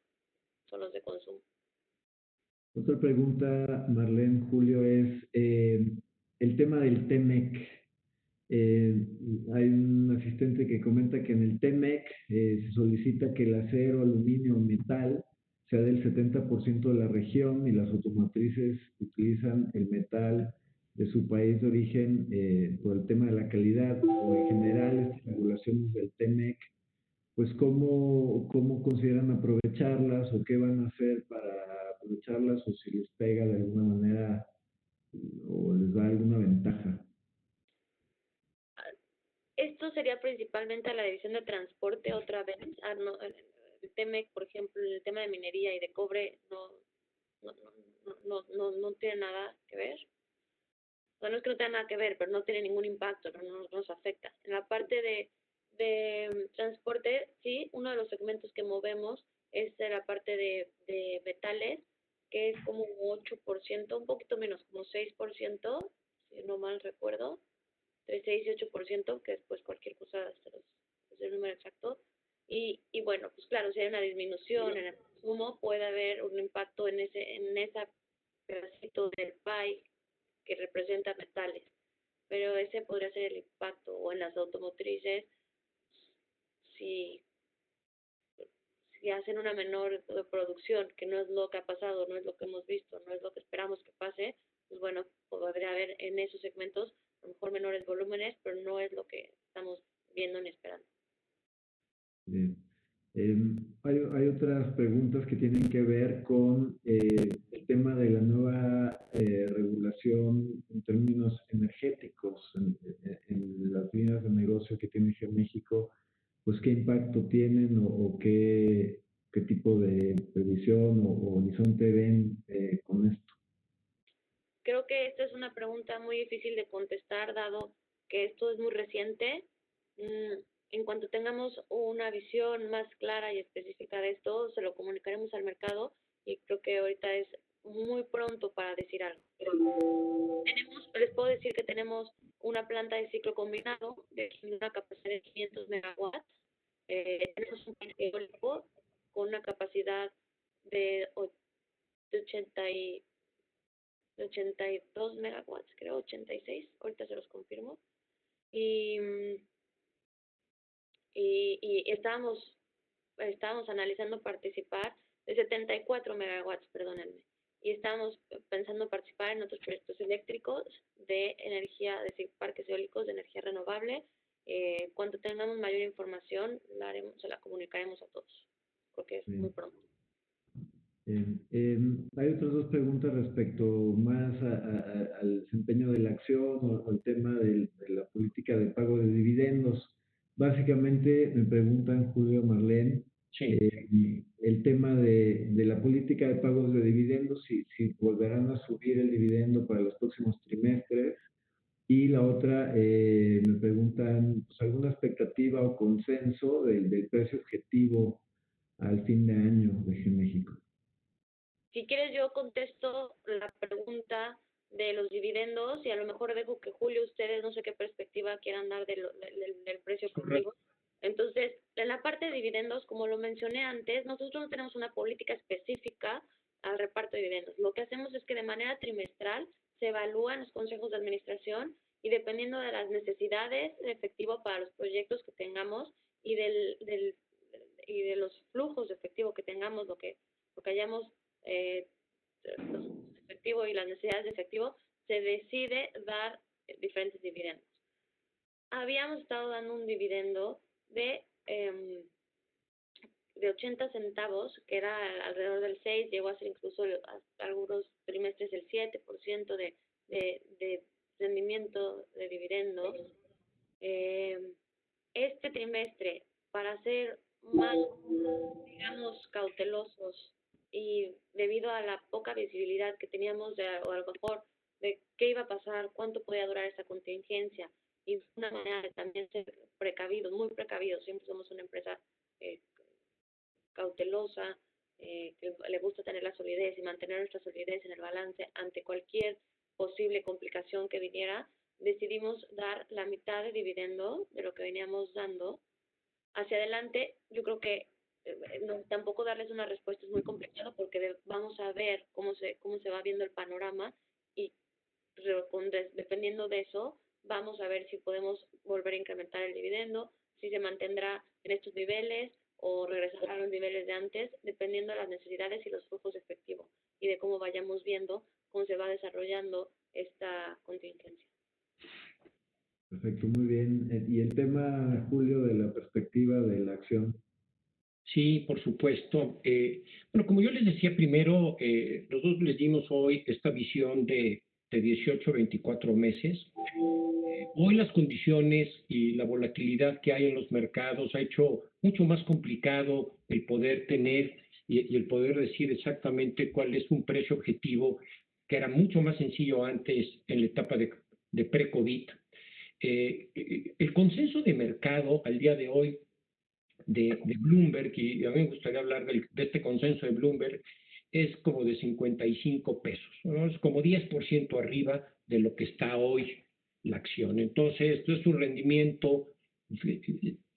son los de consumo. Otra pregunta, Marlene, Julio, es el tema del TEMEC. Hay un asistente que comenta que en el TEMEC se solicita que el acero, aluminio o metal sea del 70% de la región y las automotrices utilizan el metal de su país de origen por el tema de la calidad o en general estas regulaciones del TEMEC, pues cómo consideran aprovecharlas o qué van a hacer para aprovecharlas o si les pega de alguna manera o les da alguna ventaja. Esto sería principalmente a la división de transporte otra vez. No, el TEMEC, por ejemplo, el tema de minería y de cobre no tiene nada que ver. O sea, no es que no tenga nada que ver, pero no tiene ningún impacto, no nos afecta. En la parte de transporte, sí, uno de los segmentos que movemos es de la parte de metales, que es como 8%, un poquito menos, como 6%, si no mal recuerdo, entre 6 y 8%, que después cualquier cosa es el número exacto. Y bueno, pues claro, si hay una disminución en el consumo, puede haber un impacto en ese pedacito del pie que representa metales, pero ese podría ser el impacto, o en las automotrices, si, si hacen una menor producción, que no es lo que ha pasado, no es lo que hemos visto, no es lo que esperamos que pase, pues bueno, podría haber en esos segmentos a lo mejor menores volúmenes, pero no es lo que estamos viendo ni esperando. Bien. Hay otras preguntas que tienen que ver con el tema de la nueva regulación en términos energéticos en las líneas de negocio que tiene México, pues qué impacto tienen o qué tipo de previsión o horizonte ven con esto. Creo que esta es una pregunta muy difícil de contestar, dado que esto es muy reciente. En cuanto tengamos una visión más clara y específica de esto, se lo comunicaremos al mercado y creo que ahorita es muy pronto para decir algo. Les puedo decir que tenemos una planta de ciclo combinado de una capacidad de 500 megawatts. Tenemos un parque eólico con una capacidad de 82 megawatts, creo, 86, ahorita se los confirmo. Y estábamos analizando participar de 74 megawatts, perdónenme, y estábamos pensando participar en otros proyectos eléctricos de energía, es decir, parques eólicos de energía renovable. Cuando tengamos mayor información, se la comunicaremos a todos, porque es muy pronto. Hay otras dos preguntas respecto más al desempeño de la acción o al tema de la política de pago de dividendos. Básicamente me preguntan, Julio, Marlene, el tema de la política de pagos de dividendos, si volverán a subir el dividendo para los próximos trimestres. Y la otra, me preguntan, pues, ¿alguna expectativa o consenso del precio objetivo al fin de año de México? Si quieres, yo contesto la pregunta de los dividendos y a lo mejor dejo que Julio, ustedes no sé qué perspectiva quieran dar del precio objetivo. Entonces, en la parte de dividendos, como lo mencioné antes, nosotros no tenemos una política específica al reparto de dividendos. Lo que hacemos es que de manera trimestral se evalúan los consejos de administración y dependiendo de las necesidades de efectivo para los proyectos que tengamos y y de los flujos de efectivo que tengamos, lo que hayamos, los flujos de efectivo y las necesidades de efectivo, se decide dar diferentes dividendos. Habíamos estado dando un dividendo de 80 centavos, que era alrededor del 6, llegó a ser incluso algunos trimestres el 7% de rendimiento de dividendos. Este trimestre, para ser más, digamos, cautelosos y debido a la poca visibilidad que teníamos o a lo mejor de qué iba a pasar, cuánto podía durar esa contingencia y una manera de también ser precavidos, muy precavidos, siempre somos una empresa cautelosa, que le gusta tener la solidez y mantener nuestra solidez en el balance ante cualquier posible complicación que viniera, decidimos dar la mitad de dividendo de lo que veníamos dando. Hacia adelante, yo creo que no, tampoco darles una respuesta es muy complicado porque vamos a ver cómo se va viendo el panorama y dependiendo de eso, vamos a ver si podemos volver a incrementar el dividendo, si se mantendrá en estos niveles o regresar a los niveles de antes, dependiendo de las necesidades y los flujos de efectivo y de cómo vayamos viendo cómo se va desarrollando esta contingencia. Perfecto, muy bien. Y el tema, Julio, de la perspectiva de la acción. Sí, por supuesto. Bueno, como yo les decía primero, nosotros les dimos hoy esta visión de 18 a 24 meses. Hoy las condiciones y la volatilidad que hay en los mercados ha hecho mucho más complicado el poder tener y el poder decir exactamente cuál es un precio objetivo, que era mucho más sencillo antes en la etapa de pre-COVID. El consenso de mercado al día de hoy de Bloomberg, y a mí me gustaría hablar de este consenso de Bloomberg, es como de 55 pesos, ¿no? Es como 10% arriba de lo que está hoy la acción. Entonces, esto es un rendimiento,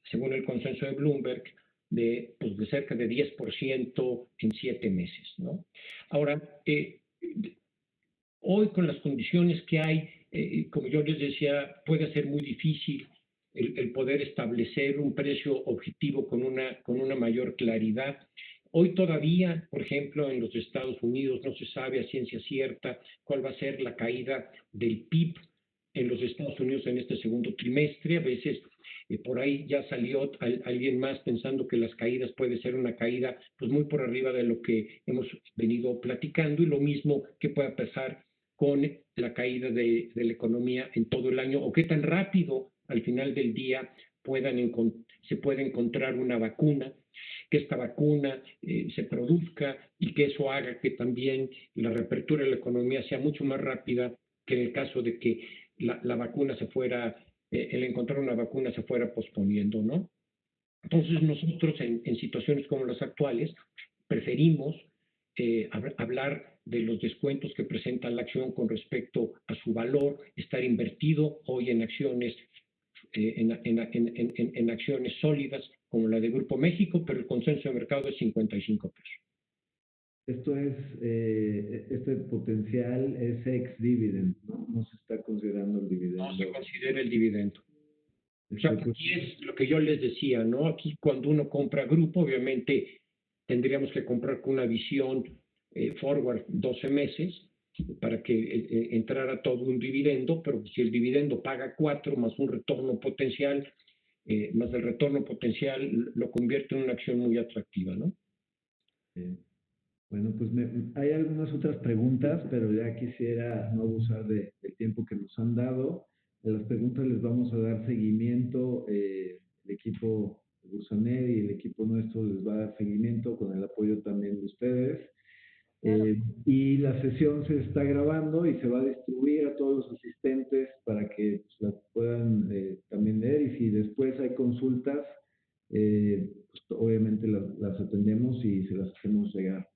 según el consenso de Bloomberg, pues de cerca de 10% en 7 meses, ¿no? Ahora, hoy con las condiciones que hay, como yo les decía, puede ser muy difícil el poder establecer un precio objetivo con una mayor claridad. Hoy todavía, por ejemplo, en los Estados Unidos no se sabe a ciencia cierta cuál va a ser la caída del PIB en los Estados Unidos en este segundo trimestre. A veces por ahí ya salió alguien más pensando que las caídas puede ser una caída pues muy por arriba de lo que hemos venido platicando, y lo mismo que pueda pasar con la caída de la economía en todo el año, o qué tan rápido al final del día se puede encontrar una vacuna, que esta vacuna se produzca y que eso haga que también la reapertura de la economía sea mucho más rápida que en el caso de que la vacuna el encontrar una vacuna se fuera posponiendo, ¿no? Entonces nosotros en situaciones como las actuales preferimos hablar de los descuentos que presenta la acción con respecto a su valor, estar invertido hoy en acciones, en acciones sólidas como la de Grupo México, pero el consenso de mercado es 55 pesos. Esto es, este potencial es ex-dividend, ¿no? No se está considerando el dividendo. No se considera el dividendo. O sea, aquí es lo que yo les decía, ¿no? Aquí cuando uno compra grupo, obviamente tendríamos que comprar con una visión forward 12 meses para que entrara todo un dividendo, pero si el dividendo paga 4 más un retorno potencial, más el retorno potencial lo convierte en una acción muy atractiva, ¿no? Bueno, pues hay algunas otras preguntas, pero ya quisiera no abusar del tiempo que nos han dado. A las preguntas les vamos a dar seguimiento. El equipo de Bursanet y el equipo nuestro les va a dar seguimiento con el apoyo también de ustedes. Y la sesión se está grabando y se va a distribuir a todos los asistentes para que pues, la puedan también leer. Y si después hay consultas, pues, obviamente las atendemos y se las hacemos llegar.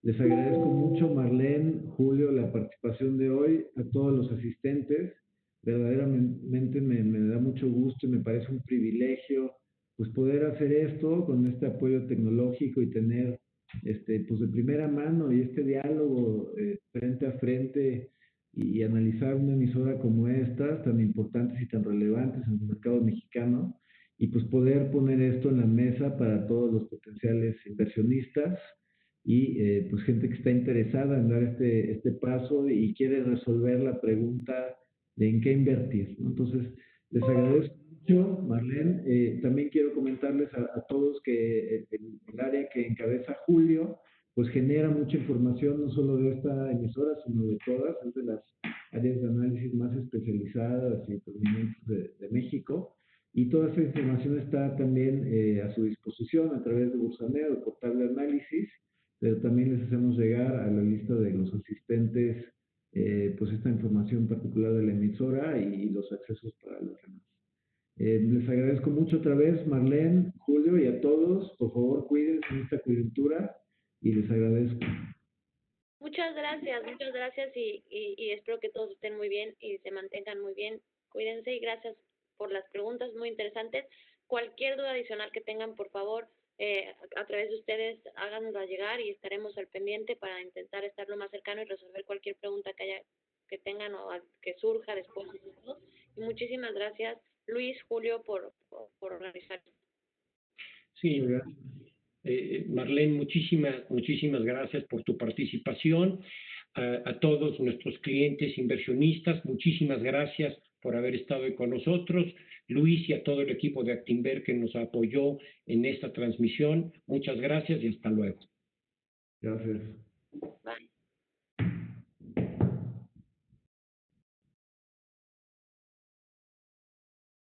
Les agradezco mucho, Marlene, Julio, la participación de hoy, a todos los asistentes. Verdaderamente me da mucho gusto y me parece un privilegio pues poder hacer esto con este apoyo tecnológico y tener pues de primera mano y este diálogo frente a frente y analizar una emisora como esta, tan importantes y tan relevantes en el mercado mexicano, y pues poder poner esto en la mesa para todos los potenciales inversionistas y pues gente que está interesada en dar este paso y quiere resolver la pregunta de en qué invertir, ¿no? Entonces, les agradezco mucho, Marlene. También quiero comentarles a todos que el área que encabeza Julio, pues genera mucha información, no solo de esta emisora, sino de todas, es de las áreas de análisis más especializadas y prominentes de México. Y toda esa información está también a su disposición a través de Bursaneo, el portal de análisis, pero también les hacemos llegar a la lista de los asistentes pues esta información particular de la emisora y los accesos para los demás. Les agradezco mucho otra vez, Marlene, Julio y a todos. Por favor, cuídense en esta coyuntura y les agradezco. Muchas gracias y espero que todos estén muy bien y se mantengan muy bien. Cuídense y gracias por las preguntas muy interesantes. Cualquier duda adicional que tengan, por favor, a través de ustedes, háganosla llegar y estaremos al pendiente para intentar estar lo más cercano y resolver cualquier pregunta que tengan o que surja después de esto. Y muchísimas gracias, Luis, Julio, por organizar. Sí, Marlene, muchísimas gracias por tu participación. A todos nuestros clientes inversionistas, muchísimas gracias por haber estado hoy con nosotros. Luis y a todo el equipo de Actinver que nos apoyó en esta transmisión, muchas gracias y hasta luego. Gracias. Bye.